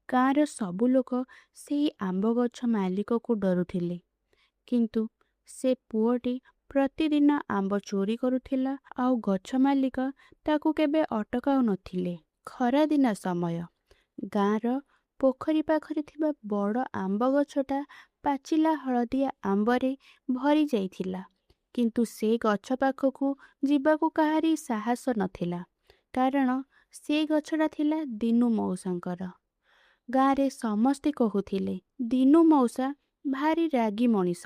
ଗାଁର ସବୁ ଲୋକ ସେଇ ଆମ୍ବ ଗଛ ମାଲିକକୁ ଡରୁଥିଲେ। କିନ୍ତୁ ସେ ପୁଅଟି ପ୍ରତିଦିନ ଆମ୍ବ ଚୋରି କରୁଥିଲା ଆଉ ଗଛ ମାଲିକ ତାକୁ କେବେ ଅଟକାଉ ନଥିଲେ। ଖରାଦିନ ସମୟ। ଗାଁର ପୋଖରୀ ପାଖରେ ଥିବା ବଡ଼ ଆମ୍ବ ଗଛଟା ପାଚିଲା ହଳଦିଆ ଆମ୍ବରେ ଭରି ଯାଇଥିଲା। କିନ୍ତୁ ସେ ଗଛ ପାଖକୁ ଯିବାକୁ କାହାରି ସାହସ ନଥିଲା, କାରଣ ସେ ଗଛଟା ଥିଲା ଦିନୁ ମଉସାଙ୍କର। ଗାଁରେ ସମସ୍ତେ କହୁଥିଲେ, ଦିନୁ ମଉସା ଭାରି ରାଗି ମଣିଷ।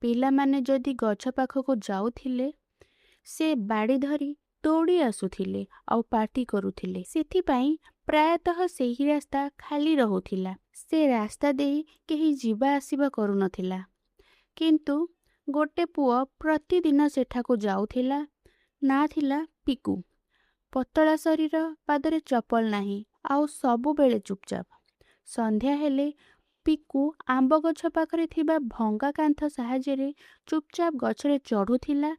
ପିଲାମାନେ ଯଦି ଗଛ ପାଖକୁ ଯାଉଥିଲେ, ସେ ବାଡ଼ି ଧରି ଦୌଡ଼ି ଆସୁଥିଲେ ଆଉ ପାଟି କରୁଥିଲେ। ସେଥିପାଇଁ ପ୍ରାୟତଃ ସେହି ରାସ୍ତା ଖାଲି ରହୁଥିଲା। ସେ ରାସ୍ତା ଦେଇ କେହି ଯିବା ଆସିବା କରୁନଥିଲା। କିନ୍ତୁ ଗୋଟେ ପୁଅ ପ୍ରତିଦିନ ସେଠାକୁ ଯାଉଥିଲା। ନା ଥିଲା ପିକୁ। ପତଳା ଶରୀର, ପାଦରେ ଚପଲ ନାହିଁ, ଆଉ ସବୁବେଳେ ଚୁପଚାପ। ସନ୍ଧ୍ୟା ହେଲେ ପିକୁ ଆମ୍ବ ଗଛ ପାଖରେ ଥିବା ଭଙ୍ଗା କାନ୍ଥ ସାହାଯ୍ୟରେ ଚୁପଚାପ ଗଛରେ ଚଢ଼ୁଥିଲା।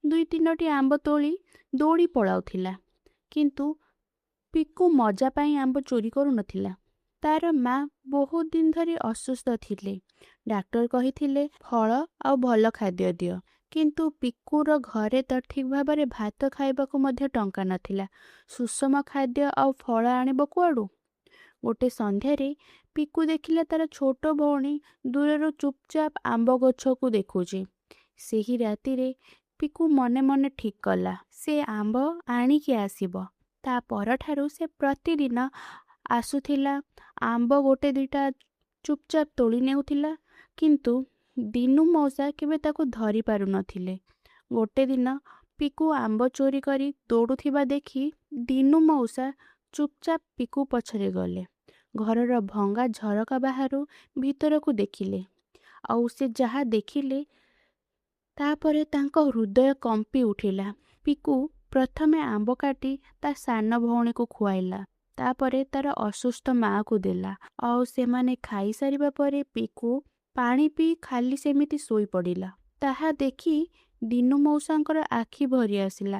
2-3ଟି ଆମ୍ବ ତୋଳି ଦୌଡ଼ି ପଳାଉଥିଲା। କିନ୍ତୁ ପିକୁ ମଜା ପାଇଁ ଆମ୍ବ ଚୋରି କରୁନଥିଲା। ତାର ମା ବହୁତ ଦିନ ଧରି ଅସୁସ୍ଥ ଥିଲେ। ଡାକ୍ତର କହିଥିଲେ ଫଳ ଆଉ ଭଲ ଖାଦ୍ୟ ଦିଅ। କିନ୍ତୁ ପିକୁର ଘରେ ତ ଠିକ୍ ଭାବରେ ଭାତ ଖାଇବାକୁ ମଧ୍ୟ ଟଙ୍କା ନଥିଲା। ସୁଷମ ଖାଦ୍ୟ ଆଉ ଫଳ ଆଣିବ କୁଆଡ଼ୁ? ଗୋଟେ ସନ୍ଧ୍ୟାରେ ପିକୁ ଦେଖିଲା ତାର ଛୋଟ ଭଉଣୀ ଦୂରରୁ ଚୁପଚାପ ଆମ୍ବ ଗଛକୁ ଦେଖୁଛି। ସେହି ରାତିରେ ପିକୁ ମନେ ମନେ ଠିକ୍ କଲା, ସେ ଆମ୍ବ ଆଣିକି ଆସିବ। ତା ପରଠାରୁ ସେ ପ୍ରତିଦିନ ଆସୁଥିଲା, ଆମ୍ବ 1-2ଟା ଚୁପଚାପ ତୋଳି ନେଉଥିଲା। କିନ୍ତୁ ଦିନୁ ମଉସା କେବେ ତାକୁ ଧରି ପାରୁନଥିଲେ। ଗୋଟେ ଦିନ ପିକୁ ଆମ୍ବ ଚୋରି କରି ଦୌଡ଼ୁଥିବା ଦେଖି ଦିନୁ ମଉସା ଚୁପଚାପ ପିକୁ ପଛରେ ଗଲେ। ଘରର ଭଙ୍ଗା ଝରକା ବାହାରୁ ଭିତରକୁ ଦେଖିଲେ। ଆଉ ସେ ଯାହା ଦେଖିଲେ, ତାପରେ ତାଙ୍କ ହୃଦୟ କମ୍ପି ଉଠିଲା। ପିକୁ ପ୍ରଥମେ ଆମ୍ବ କାଟି ତା ସାନ ଭଉଣୀକୁ ଖୁଆଇଲା। ତାପରେ ତାର ଅସୁସ୍ଥ ମାଆକୁ ଦେଲା। ଆଉ ସେମାନେ ଖାଇସାରିବା ପରେ ପିକୁ ପାଣି ପିଇ ଖାଲି ସେମିତି ଶୋଇପଡ଼ିଲା। ତାହା ଦେଖି ଦିନୁ ମଉସାଙ୍କର ଆଖି ଭରି ଆସିଲା।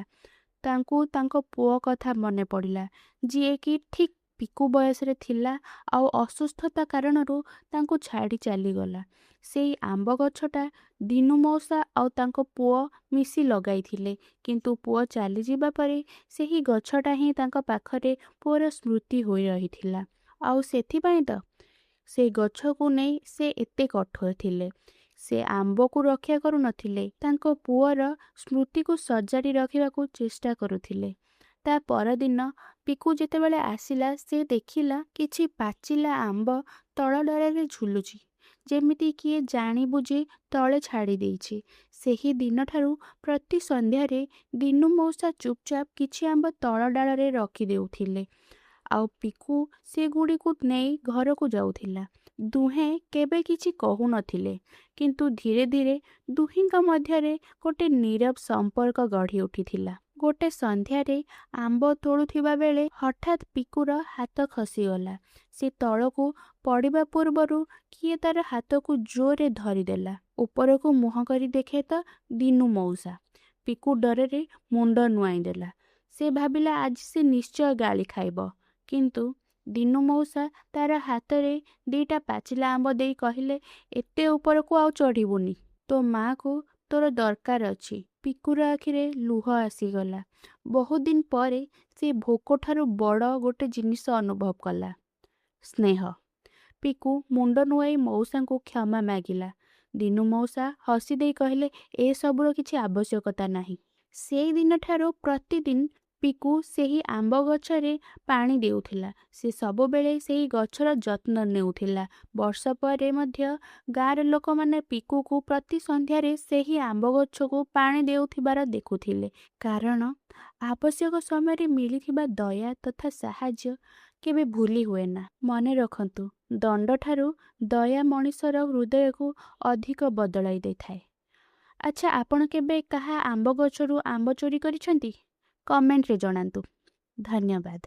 ତାଙ୍କୁ ତାଙ୍କ ପୁଅ କଥା ମନେ ପଡ଼ିଲା, ଯିଏକି ଠିକ୍ ପିକୁ ବୟସରେ ଥିଲା ଆଉ ଅସୁସ୍ଥତା କାରଣରୁ ତାଙ୍କୁ ଛାଡ଼ି ଚାଲିଗଲା। ସେଇ ଆମ୍ବ ଗଛଟା ଦିନୁ ମଉସା ଆଉ ତାଙ୍କ ପୁଅ ମିଶି ଲଗାଇଥିଲେ। କିନ୍ତୁ ପୁଅ ଚାଲିଯିବା ପରେ ସେହି ଗଛଟା ହିଁ ତାଙ୍କ ପାଖରେ ପୁଅର ସ୍ମୃତି ହୋଇ ରହିଥିଲା। ଆଉ ସେଥିପାଇଁ ତ ସେ ଗଛକୁ ନେଇ ସେ ଏତେ କଠୋର ଥିଲେ। ସେ ଆମ୍ବକୁ ରକ୍ଷା କରୁନଥିଲେ, ତାଙ୍କ ପୁଅର ସ୍ମୃତିକୁ ସଜାଡ଼ି ରଖିବାକୁ ଚେଷ୍ଟା କରୁଥିଲେ। ତା ପରଦିନ ପିକୁ ଯେତେବେଳେ ଆସିଲା, ସେ ଦେଖିଲା କିଛି ପାଚିଲା ଆମ୍ବ ତଳ ଡାଳରେ ଝୁଲୁଛି, ଯେମିତି କିଏ ଜାଣି ବୁଝି ତଳେ ଛାଡ଼ି ଦେଇଛି। ସେହି ଦିନଠାରୁ ପ୍ରତି ସନ୍ଧ୍ୟାରେ ଦିନୁ ମଉସା ଚୁପଚାପ କିଛି ଆମ୍ବ ତଳ ଡାଳରେ ରଖିଦେଉଥିଲେ, ଆଉ ପିକୁ ସେଗୁଡ଼ିକୁ ନେଇ ଘରକୁ ଯାଉଥିଲା। ଦୁହେଁ କେବେ କିଛି କହୁନଥିଲେ, କିନ୍ତୁ ଧୀରେ ଧୀରେ ଦୁହିଁଙ୍କ ମଧ୍ୟରେ ଗୋଟେ ନୀରବ ସମ୍ପର୍କ ଗଢ଼ି ଉଠିଥିଲା। ଗୋଟେ ସନ୍ଧ୍ୟାରେ ଆମ୍ବ ତୋଳୁଥିବା ବେଳେ ହଠାତ୍ ପିକୁର ହାତ ଖସିଗଲା। ସେ ତଳକୁ ପଡ଼ିବା ପୂର୍ବରୁ କିଏ ତାର ହାତକୁ ଜୋରରେ ଧରିଦେଲା। ଉପରକୁ ମୁହଁ କରି ଦେଖେ ତ ଦିନୁ ମଉସା। ପିକୁ ଡରରେ ମୁଣ୍ଡ ନୁଆଇଁ ଦେଲା। ସେ ଭାବିଲା ଆଜି ସେ ନିଶ୍ଚୟ ଗାଳି ଖାଇବ। କିନ୍ତୁ ଦିନୁ ମଉସା ତାର ହାତରେ 2ଟା ପାଚିଲା ଆମ୍ବ ଦେଇ କହିଲେ, ଏତେ ଉପରକୁ ଆଉ ଚଢ଼ିବୁନି। ତୋ ମାଆକୁ ତୋର ଦରକାର ଅଛି। ପିକୁର ଆଖିରେ ଲୁହ ଆସିଗଲା। ବହୁତ ଦିନ ପରେ ସେ ଭୋକଠାରୁ ବଡ଼ ଗୋଟେ ଜିନିଷ ଅନୁଭବ କଲା, ସ୍ନେହ। ପିକୁ ମୁଣ୍ଡ ନୁଆଇ ମଉସାଙ୍କୁ କ୍ଷମା ମାଗିଲା। ଦିନୁ ମଉସା ହସି ଦେଇ କହିଲେ, ଏସବୁର କିଛି ଆବଶ୍ୟକତା ନାହିଁ। ସେଇ ଦିନଠାରୁ ପ୍ରତିଦିନ ପିକୁ ସେହି ଆମ୍ବ ଗଛରେ ପାଣି ଦେଉଥିଲା। ସେ ସବୁବେଳେ ସେହି ଗଛର ଯତ୍ନ ନେଉଥିଲା। ବର୍ଷ ପରେ ମଧ୍ୟ ଗାଁର ଲୋକମାନେ ପିକୁକୁ ପ୍ରତି ସନ୍ଧ୍ୟାରେ ସେହି ଆମ୍ବ ଗଛକୁ ପାଣି ଦେଉଥିବାର ଦେଖୁଥିଲେ। କାରଣ ଆବଶ୍ୟକ ସମୟରେ ମିଳିଥିବା ଦୟା ତଥା ସାହାଯ୍ୟ କେବେ ଭୁଲି ହୁଏନା। ମନେ ରଖନ୍ତୁ, ଦଣ୍ଡଠାରୁ ଦୟା ମଣିଷର ହୃଦୟକୁ ଅଧିକ ବଦଳାଇ ଦେଇଥାଏ। ଆଚ୍ଛା, ଆପଣ କେବେ କାହା ଆମ୍ବ ଗଛରୁ ଆମ୍ବ ଚୋରି କରିଛନ୍ତି? କମେଣ୍ଟରେ ଜଣାନ୍ତୁ। ଧନ୍ୟବାଦ।